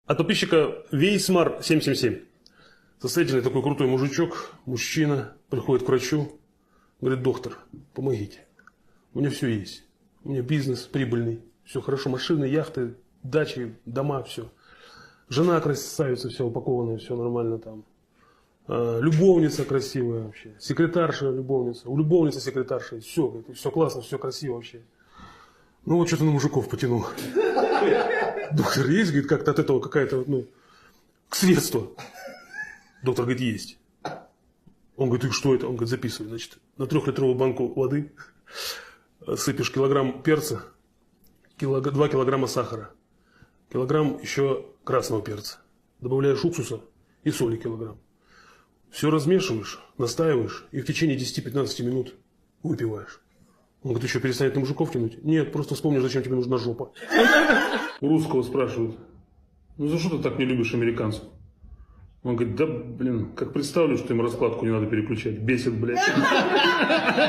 От подписчика Вейсмар 777. Состоятельный такой крутой мужичок, мужчина, приходит к врачу, говорит: доктор, помогите. У меня все есть. У меня бизнес прибыльный, все хорошо, машины, яхты, дачи, дома, все. Жена красавица, все упакованная, все нормально там. Любовница красивая вообще, секретарша любовница, у любовницы секретарша, все классно, все красиво вообще. Ну вот что-то на мужиков потянул. Доктор, есть, говорит, как-то от этого какая-то, средство? Доктор говорит, есть. Он говорит, и что это? Он говорит, записывай, значит, на 3-литровую банку воды сыпешь килограмм перца, 2 килограмма сахара, килограмм еще красного перца, добавляешь уксуса и соли килограмм. Все размешиваешь, настаиваешь и в течение 10-15 минут выпиваешь. Он говорит, ты что, перестанет на мужиков тянуть? Нет, просто вспомнишь, зачем тебе нужна жопа. У русского спрашивают, ну за что ты так не любишь американцев? Он говорит, да блин, как представлю, что им раскладку не надо переключать, бесит, блядь.